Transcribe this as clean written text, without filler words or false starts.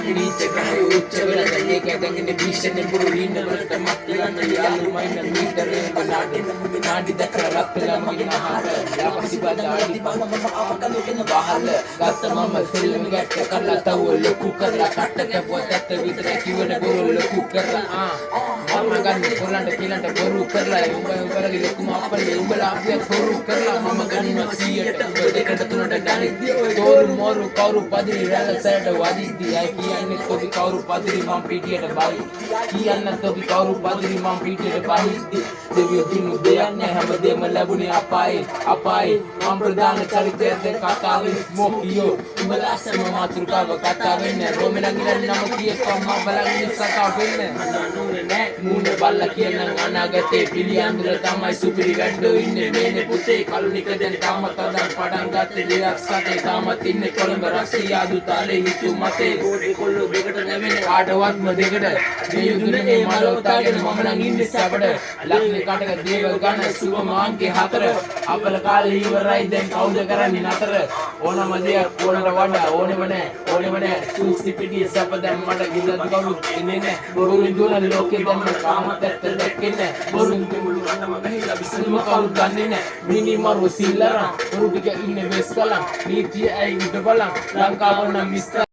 නීච ගහේ උච්ච වෙලා දෙක ඇදගෙන භීෂණ බුරු හින්න වලට මත්ලන්න යාළු මයින් මීටරේ නාඩි දක්ර රත්ලා මගේ නහර යාපසි බදාඩි මම ආපකලෙන වහල ගත්ත මම ෆිල්ම් ගැට කළා තව ලොකු කරලා කට්ටක පොතත් විතර කිවන බොරු ලොකු කරලා මම ගන්න කොල්ලන්ට කියලන්ට බොරු කරලා උඹලගේ ලොකුම අප්පලේ උඹලා අපිය බොරු කරලා මම ගන්නවා 100ට උඹ දෙකට තුනට ගන්නේ තෝරු මොරු කවුරු පදිරි රැළ සැරට වදිද්දි අය කියන්නේ තොපි කවුරු පදිරි මම පිටියට බයි කියන්න තොපි කවුරු පදිරි මම පිටියට බයිද්දි දෙවියෝ දිනු දෙයක් නෑ හැමදේම ලැබුණේ අපායේ මම ප්‍රධාන චරිතයත් කතාවේ ස්මෝකියෝ උඹලා සම මාතෘකාව කතා වෙන්නේ රෝමෙන් අගිලන් නම කියපම් මම බලන්නේ සකා වෙන්නේ අනනුනේ නෑ මූණ බල්ලා කියන අනාගතේ පිළියන්දුර තමයි සුපිරි ගඩෝ ඉන්නේ මේනේ පුතේ කලුනික දැන් තාමත් අදන් පඩන් ගත්තේ දෙයක් සතේ තාමත් ඉන්නේ කොළඹ රස්තිය ආදු තාලේ හිතු මතේ ගෝඩේ කොල්ලෝ දෙකට නැවෙන්නේ කාටවත්ම දෙකට මේ යුදුනේ මලෝතාගෙන මම නම් ඉන්නේ සබඩ ලක්ෂණ කටක දේව ගණ සුව මාංගේ හතර අපල කාලේ ඉවරයි දැන් කවුද කරන්නේ නතර ඕනම දෙයක් ඕනට වඩා ඕනෙම නෑ සූසි පිටිය සැප දැන් මට ගිලත් කවුරු ඉන්නේ නෑ බොරුන් දුන ලෝකේ දැන් කාමත් ඇත්ත දැක්කේ නෑ බොරුන් දෙමුළු අන්නම වැහිලා විසඳුම කවුරු දන්නේ නෑ මිනිමරු සිල්ලරන් බොරු ටික ඉන්නේ වෙස්කලන් නීතිය ඇයි උඩ බලන් ලංකාව නම් මිස්තර